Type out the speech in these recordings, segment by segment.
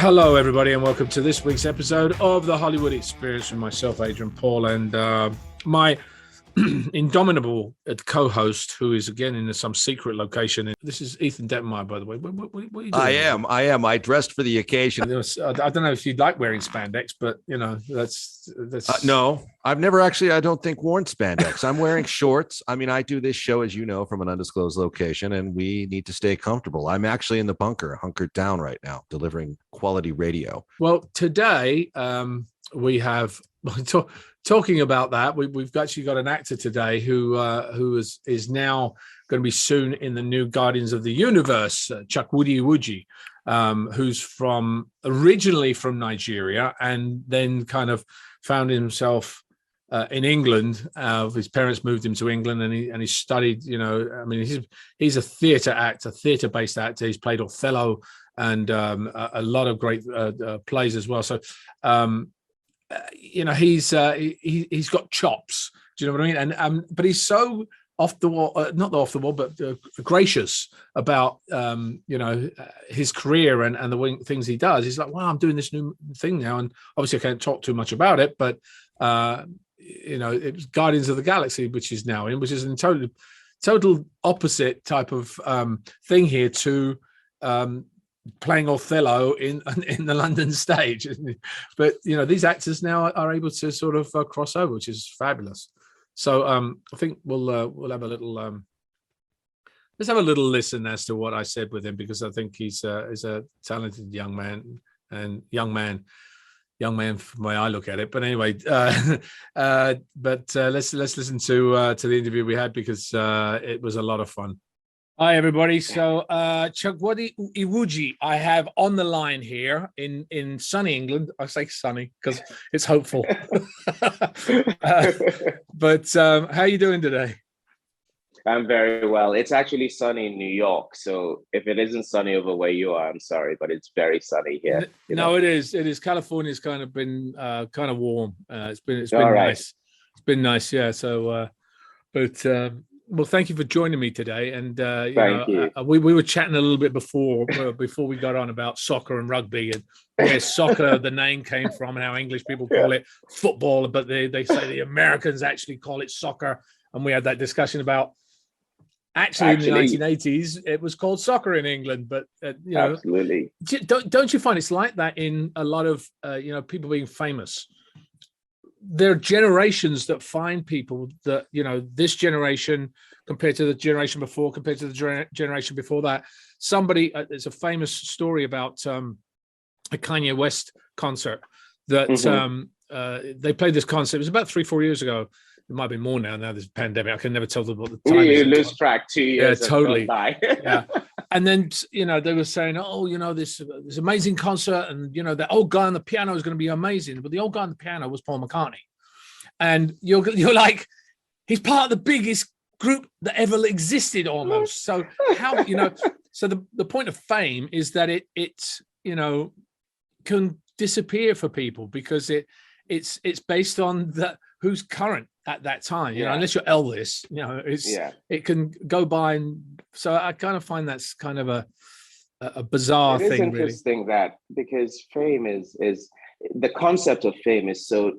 Hello, everybody, and welcome to this week's episode of the Hollywood Experience with myself, Adrian Paul, and my indomitable co-host, who is again in some secret location. This is Ethan Detmeyer, by the way. What are you doing? I am. I dressed for the occasion. I don't know if you'd like wearing spandex, but you know that's no. I've never actually, I don't think, worn spandex. I'm wearing shorts. I mean, I do this show, as you know, from an undisclosed location, and we need to stay comfortable. I'm actually in the bunker, hunkered down right now, delivering quality radio. Well, today we have. Talking about that, we've actually got an actor today who is now going to be soon in the new Guardians of the Universe, Chukwudi Iwuji, who's originally from Nigeria and then kind of found himself in England. His parents moved him to England, and he studied. You know, I mean, he's a theatre-based actor. He's played Othello and a lot of great plays as well. So. He's got chops. Do you know what I mean? And but he's so off the wall, not off the wall, but gracious about his career and the things he does. He's like, well, I'm doing this new thing now, and obviously I can't talk too much about it, but it was Guardians of the Galaxy, which is now in, which is in total opposite type of thing here to. Playing Othello in the London stage, but these actors now are able to sort of cross over, which is fabulous. So I think we'll have a little let's have a little listen as to what I said with him, because I think he's a talented young man from the way I look at it. But anyway, let's listen to the interview we had, because it was a lot of fun. Hi, everybody. So Chukwudi Iwuji, I have on the line here in sunny England. I say sunny because it's hopeful. But how are you doing today? I'm very well. It's actually sunny in New York. So if it isn't sunny over where you are, I'm sorry, but it's very sunny here. No, it is. It is. California's kind of been kind of warm. It's been All right. nice. It's been nice, yeah. So, well, thank you for joining me today. And Thank you. We were chatting a little bit before we got on about soccer and rugby, and where soccer, the name came from, and how English people call it football, but they say the Americans actually call it soccer. And we had that discussion about actually in the 1980s, it was called soccer in England. But absolutely, don't you find it's like that in a lot of people being famous? There are generations that find people that, this generation compared to the generation before, compared to the generation before that. Somebody, there's a famous story about a Kanye West concert that they played this concert. It was about 3-4 years ago. It might be more now. Now there's a pandemic. I can never tell them what the time is. You lose track 2 years. Yeah, totally. Yeah. And then, they were saying, this amazing concert, and, the old guy on the piano is going to be amazing. But the old guy on the piano was Paul McCartney. And you're like, he's part of the biggest group that ever existed almost. So how, so the point of fame is that it can disappear for people, because it's based on who's current at that time, unless you're Elvis, it can go by. And so I kind of find that's kind of a bizarre thing. It's interesting really. That because fame is the concept of fame is so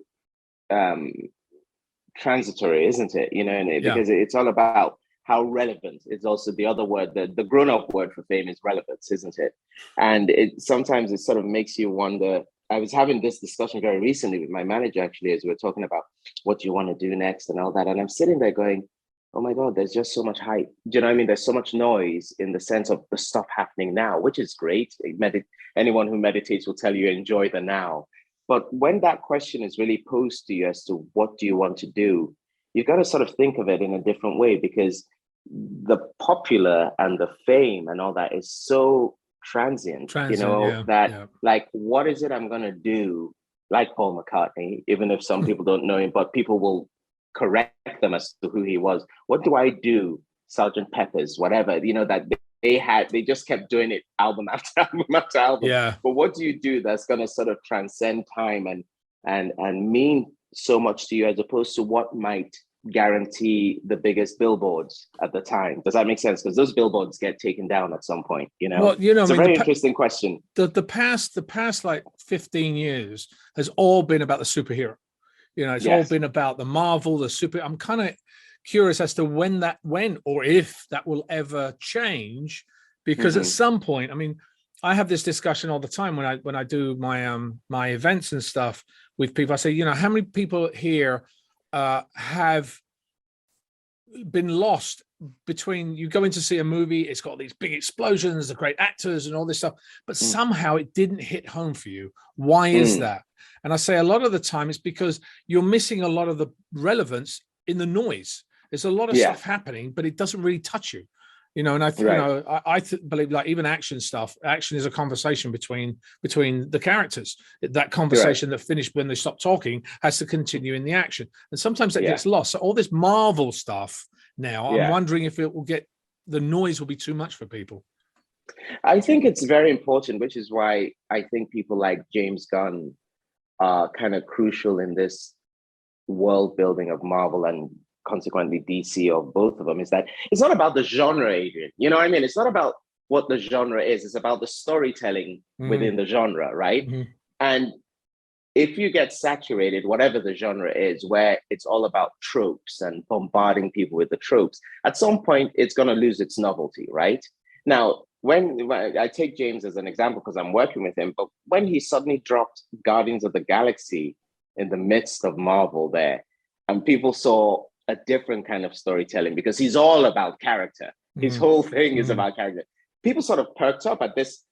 transitory, isn't it? Because it's all about how relevant. It's also the other word, the grown-up word for fame is relevance, isn't it? And sometimes it sort of makes you wonder. I was having this discussion very recently with my manager, actually, as we were talking about what do you want to do next and all that. And I'm sitting there going, oh my God, there's just so much hype. Do you know what I mean? There's so much noise in the sense of the stuff happening now, which is great. Anyone who meditates will tell you enjoy the now. But when that question is really posed to you as to what do you want to do, you've got to sort of think of it in a different way, because the popular and the fame and all that is so transient, like, what is it I'm going to do? Like Paul McCartney, even if some people don't know him, but people will correct them as to who he was. What do I do? Sgt. Pepper's, whatever, that they just kept doing it album after album after album. Yeah. But what do you do that's going to sort of transcend time and mean so much to you, as opposed to what might guarantee the biggest billboards at the time? Does that make sense? Because those billboards get taken down at some point, you know? Well, you know, it's I a mean, very interesting question. The past like 15 years has all been about the superhero. You know, it's all been about the Marvel, the super. I'm kind of curious as to when or if that will ever change, because at some point, I mean, I have this discussion all the time when I do my my events and stuff with people. I say, you know, how many people here have been lost between you go in to see a movie, it's got these big explosions, the great actors and all this stuff, but somehow it didn't hit home for you. Why is that? And I say a lot of the time it's because you're missing a lot of the relevance in the noise. There's a lot of stuff happening, but it doesn't really touch you. You know, and I believe like even action stuff, action is a conversation between the characters. That conversation that finished when they stop talking has to continue in the action. And sometimes that gets lost. So all this Marvel stuff now, I'm wondering if it will the noise will be too much for people. I think it's very important, which is why I think people like James Gunn are kind of crucial in this world building of Marvel and consequently DC, or both of them, is that it's not about the genre, Adrian. You know what I mean? It's not about what the genre is. It's about the storytelling within the genre, right? And if you get saturated, whatever the genre is, where it's all about tropes and bombarding people with the tropes, at some point it's going to lose its novelty, right? Now, when I take James as an example because I'm working with him, but when he suddenly dropped Guardians of the Galaxy in the midst of Marvel there, and people saw a different kind of storytelling because he's all about character. His whole thing is about character. People sort of perked up at this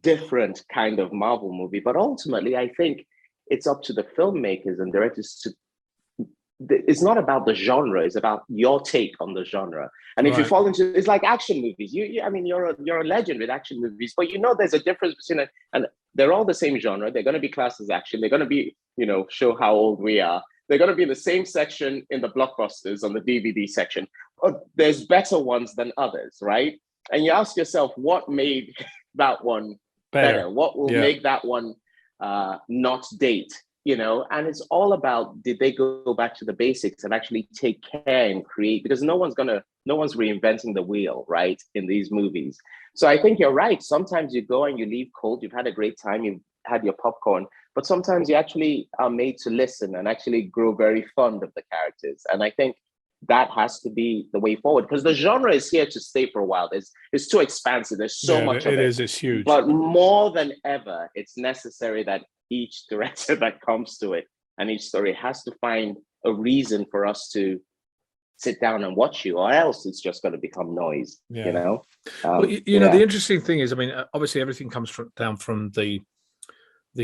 different kind of Marvel movie, but ultimately I think it's up to the filmmakers and directors to, it's not about the genre, it's about your take on the genre. And if you fall into, it's like action movies. I mean, you're a legend with action movies, but you know there's a difference between it, and they're all the same genre. They're going to be classed as action. They're going to be, you know, show how old we are. They're going to be in the same section in the blockbusters on the DVD section. But there's better ones than others, right? And you ask yourself, what made that one better? What will make that one not date? You know, and it's all about, did they go back to the basics and actually take care and create? Because no one's reinventing the wheel, right, in these movies. So I think you're right. Sometimes you go and you leave cold. You've had a great time. You've had your popcorn. But sometimes you actually are made to listen and actually grow very fond of the characters. And I think that has to be the way forward, because the genre is here to stay for a while. It's too expansive. There's so much of it. It's huge. But more than ever, it's necessary that each director that comes to it and each story has to find a reason for us to sit down and watch you, or else it's just going to become noise, you know? Well, you know, the interesting thing is, I mean, obviously everything comes down from the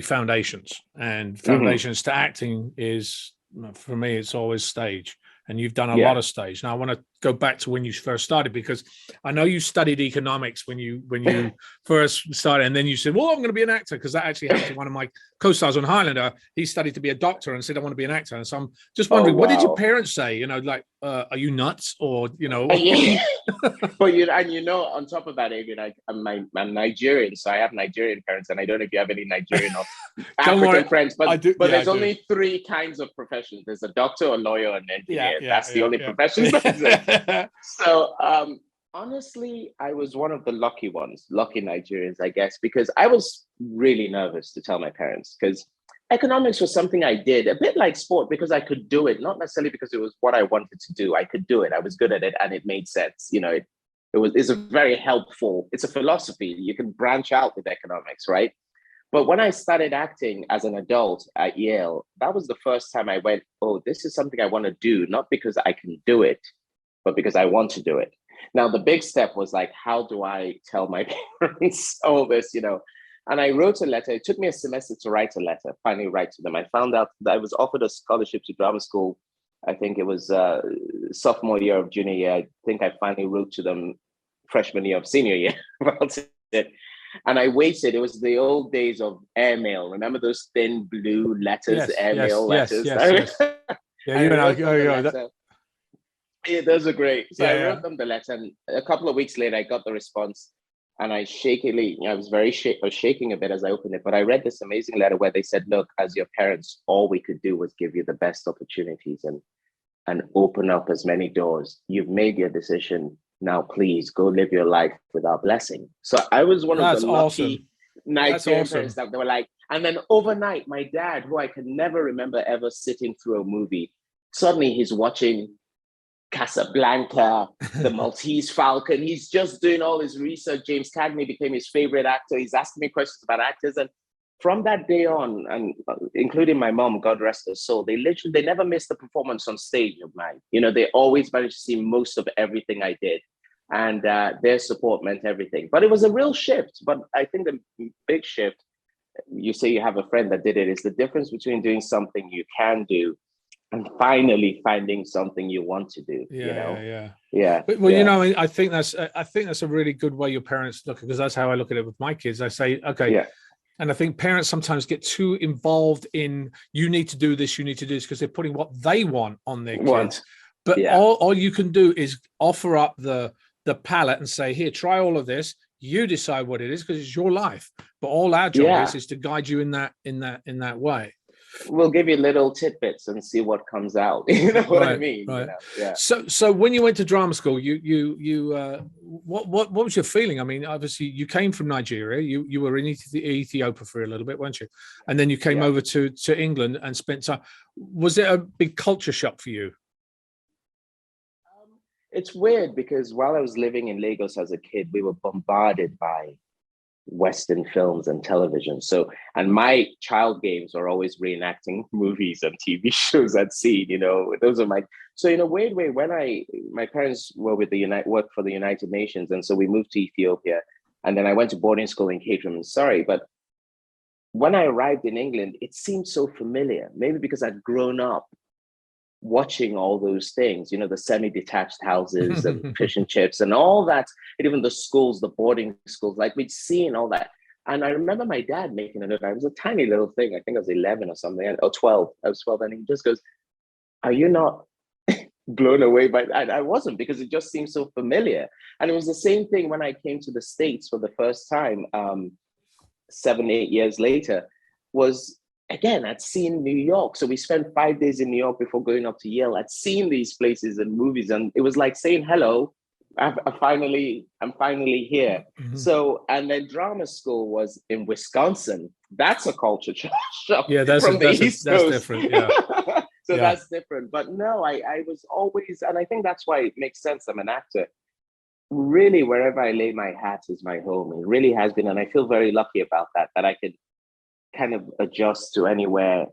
foundations, and foundations to acting is, for me, it's always stage. And you've done a lot of stage. Now I want to go back to when you first started, because I know you studied economics when you first started, and then you said, well, I'm going to be an actor, because that actually happened to one of my co-stars on Highlander. He studied to be a doctor and said, I want to be an actor. And so I'm just wondering, what did your parents say? You know, like, are you nuts? Or, you know. But you know, on top of that, Adrian, I'm Nigerian, so I have Nigerian parents, and I don't know if you have any Nigerian or African friends, but there's only three kinds of professions. There's a doctor, a lawyer, and an engineer. That's the only professions that exist. So honestly, I was one of the lucky Nigerians, I guess, because I was really nervous to tell my parents, because economics was something I did, a bit like sport, because I could do it, not necessarily because it was what I wanted to do. I could do it. I was good at it, and it made sense. You know, it's a very helpful, it's a philosophy. You can branch out with economics, right? But when I started acting as an adult at Yale, that was the first time I went, oh, this is something I want to do, not because I can do it, but because I want to do it. Now, the big step was like, how do I tell my parents all this, you know? And I wrote a letter. It took me a semester to write a letter, finally write to them. I found out that I was offered a scholarship to drama school. I think it was sophomore year of junior year. I think I finally wrote to them freshman year of senior year about it. And I waited. It was the old days of airmail. Remember those thin blue letters, airmail letters? Yes. Yeah, you and I. Yeah, those are great. So I wrote them the letter, and a couple of weeks later, I got the response. And I was shaking a bit as I opened it. But I read this amazing letter where they said, look, as your parents, all we could do was give you the best opportunities. And and open up as many doors. You've made your decision. Now, please go live your life with our blessing. So I was one of the lucky Nigerian parents that they were like, and then overnight, my dad, who I can never remember ever sitting through a movie, suddenly he's watching Casablanca, The Maltese Falcon. He's just doing all his research. James Cagney became his favorite actor. He's asking me questions about actors. And from that day on, and including my mom, God rest her soul, they never missed a performance on stage of mine. You know, they always managed to see most of everything I did. And their support meant everything. But it was a real shift. But I think the big shift, you say you have a friend that did it, is the difference between doing something you can do and finally finding something you want to do. Yeah. But, well, you know, I think that's a really good way your parents look at it, because that's how I look at it with my kids. I say, okay. Yeah. And I think parents sometimes get too involved in, you need to do this, because they're putting what they want on their kids. But all you can do is offer up the palette and say, here, try all of this. You decide what it is, because it's your life. But all our job is to guide you in that way. We'll give you little tidbits and see what comes out. You know what I mean? Right. You know? Yeah. So when you went to drama school, what was your feeling? I mean, obviously you came from Nigeria. You were in Ethiopia for a little bit, weren't you? And then you came over to England and spent time. Was it a big culture shock for you? It's weird because while I was living in Lagos as a kid, we were bombarded by Western films and television. So, and my child games are always reenacting movies and TV shows I'd seen, you know, those are so in a weird way, when my parents were with worked for the United Nations. And so we moved to Ethiopia, and then I went to boarding school in Caterham. Sorry, but when I arrived in England, it seemed so familiar, maybe because I'd grown up watching all those things, you know, the semi-detached houses and fish and chips and all that, and even the schools, the boarding schools, like we'd seen all that. And I remember my dad making a note. I was a tiny little thing. I think I was 11 or something, or 12. I was 12, and he just goes, "Are you not blown away by that?" I wasn't, because it just seemed so familiar. And it was the same thing when I came to the States for the first time, 7-8 years later, was, again, I'd seen New York. So we spent 5 days in New York before going up to Yale. I'd seen these places and movies, and it was like saying, hello, I'm finally here. Mm-hmm. So, and then drama school was in Wisconsin. That's a culture shock. Yeah, that's different. Yeah. So that's different. But no, I was always, and I think that's why it makes sense. I'm an actor. Really, wherever I lay my hat is my home. It really has been. And I feel very lucky about that I could kind of adjust to anywhere.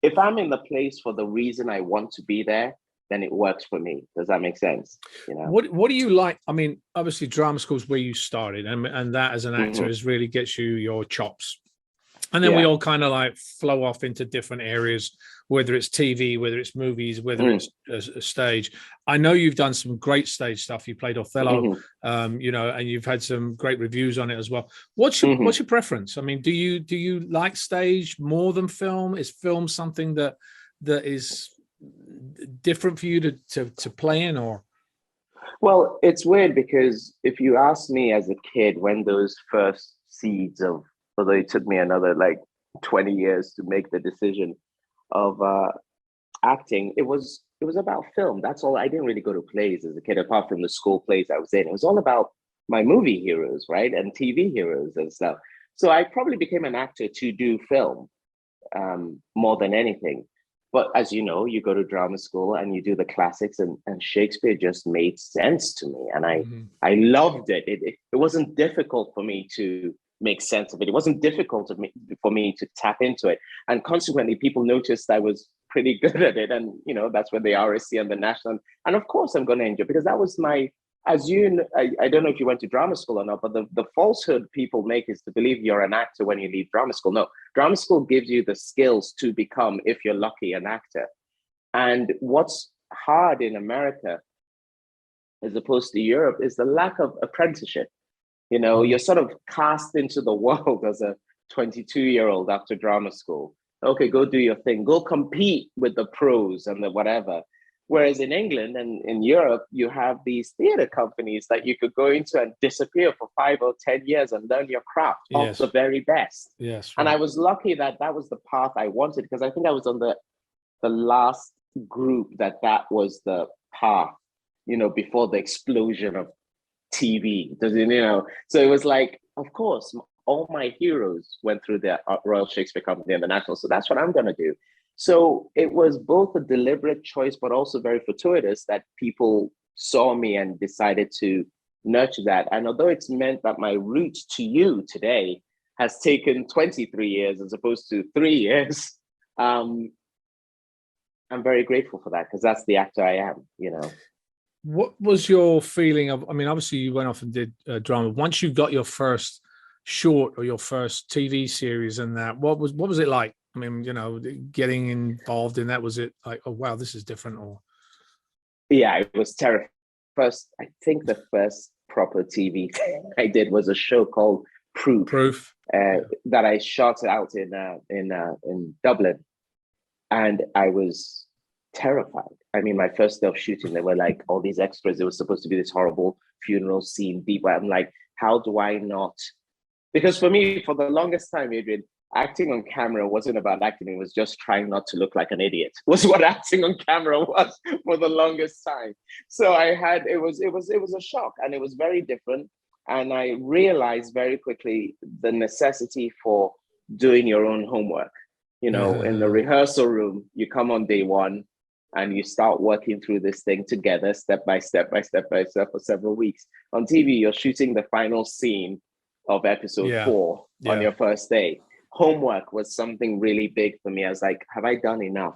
If I'm in the place for the reason I want to be there, then it works for me. Does that make sense? You know? What do you like? I mean, obviously drama school is where you started, and that as an actor is really gets you your chops. And then we all kind of like flow off into different areas, whether it's TV, whether it's movies, whether it's a stage. I know you've done some great stage stuff. You played Othello, you know, and you've had some great reviews on it as well. What's your preference? I mean, do you like stage more than film? Is film something that is different for you to play in, or? Well, it's weird, because if you ask me as a kid, when those first seeds of, although it took me another like 20 years to make the decision of acting, it was about film. That's all. I didn't really go to plays as a kid, apart from the school plays I was in. It was all about my movie heroes, right? And TV heroes and stuff. So I probably became an actor to do film more than anything. But as you know, you go to drama school and you do the classics, and Shakespeare just made sense to me. And I loved it. It wasn't difficult for me to make sense of it. It wasn't difficult for me to tap into it. And consequently, people noticed I was pretty good at it. And, you know, that's when the RSC and the National, and of course I'm going to enjoy, because that was my, as you know, I don't know if you went to drama school or not, but the falsehood people make is to believe you're an actor when you leave drama school. No, drama school gives you the skills to become, if you're lucky, an actor. And what's hard in America, as opposed to Europe, is the lack of apprenticeship. You know, you're sort of cast into the world as a 22-year-old after drama school. Okay, go do your thing. Go compete with the pros and the whatever. Whereas in England and in Europe, you have these theater companies that you could go into and disappear for 5 or 10 years and learn your craft of the very best. Yes. Right. And I was lucky that was the path I wanted, because I think I was on the last group that was the path, before the explosion of TV. So it was like, of course, all my heroes went through the Royal Shakespeare Company and the National, so that's what I'm going to do. So it was both a deliberate choice, but also very fortuitous that people saw me and decided to nurture that. And although it's meant that my route to you today has taken 23 years as opposed to 3 years, I'm very grateful for that, because that's the actor I am, What was your feeling of, I mean, obviously you went off and did drama. Once you got your first short or your first TV series and that, what was it like? I mean, getting involved in that, was it like, oh, wow, this is different? Or yeah, it was terrifying. I think the first proper TV thing I did was a show called Proof. That I shot out in Dublin, and I was terrified. I mean, my first day of shooting, there were like all these extras. It was supposed to be this horrible funeral scene. I'm like, how do I not? Because for me, for the longest time, Adrian, acting on camera wasn't about acting. It was just trying not to look like an idiot. Was what acting on camera was for the longest time. So it was a shock, and it was very different. And I realized very quickly the necessity for doing your own homework. In the rehearsal room, you come on day one and you start working through this thing together, step by step for several weeks. On TV, you're shooting the final scene of episode 4 on your first day. Homework was something really big for me. I was like, have I done enough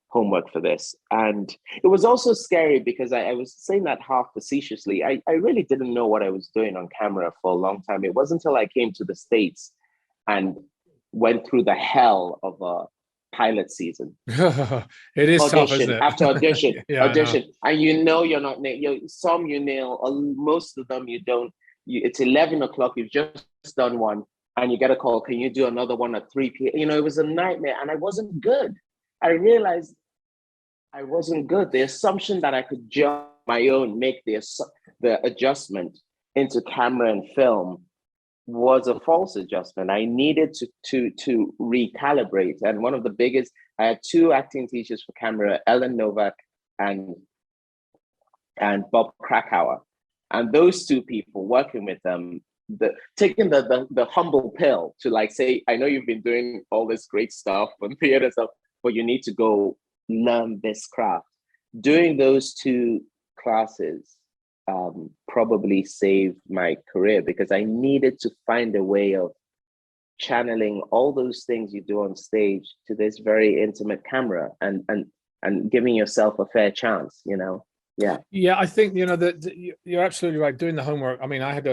homework for this? And it was also scary because I was saying that half facetiously. I really didn't know what I was doing on camera for a long time. It wasn't until I came to the States and went through the hell of a pilot season. It is audition, tough, isn't it? After audition, audition. And you're not, some you nail, most of them you don't. It's 11 o'clock, you've just done one, and you get a call, can you do another one at 3 p.m.? It was a nightmare, and I wasn't good. I realized I wasn't good. The assumption that I could jump my own, make the adjustment into camera and film was a false adjustment. I needed to recalibrate. And one of the biggest, I had 2 acting teachers for camera, Ellen Novak and Bob Krakauer. And those 2 people, working with them, taking the humble pill to like say, I know you've been doing all this great stuff and theater stuff, but you need to go learn this craft. Doing those 2 classes probably saved my career, because I needed to find a way of channeling all those things you do on stage to this very intimate camera and giving yourself a fair chance, Yeah, I think that you're absolutely right. Doing the homework. I mean, I had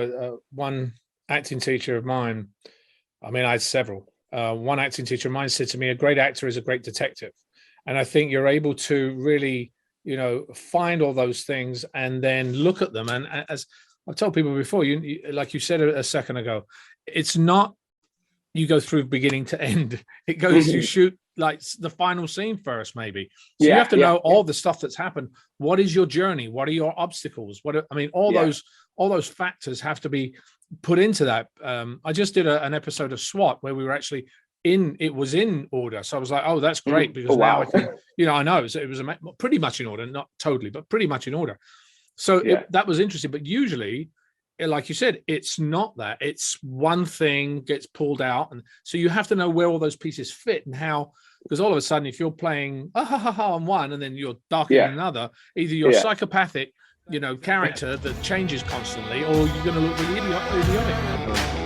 one acting teacher of mine. I mean, I had several. One acting teacher of mine said to me, "A great actor is a great detective," and I think you're able to really, find all those things and then look at them. And as I've told people before, you like you said a second ago, it's not you go through beginning to end. It goes you shoot like the final scene first, maybe. So you have to know all the stuff that's happened. What is your journey? What are your obstacles? All those factors have to be put into that. I just did an episode of SWAT where we were actually it was in order. So I was like, oh, that's great, because now I can, I know. So it was pretty much in order, not totally, but pretty much in order. So that was interesting. But usually, like you said, it's not that. It's one thing gets pulled out. And so you have to know where all those pieces fit and how, because all of a sudden, if you're playing on one and then you're dark in another, either you're psychopathic, character that changes constantly, or you're going to look really idiotic.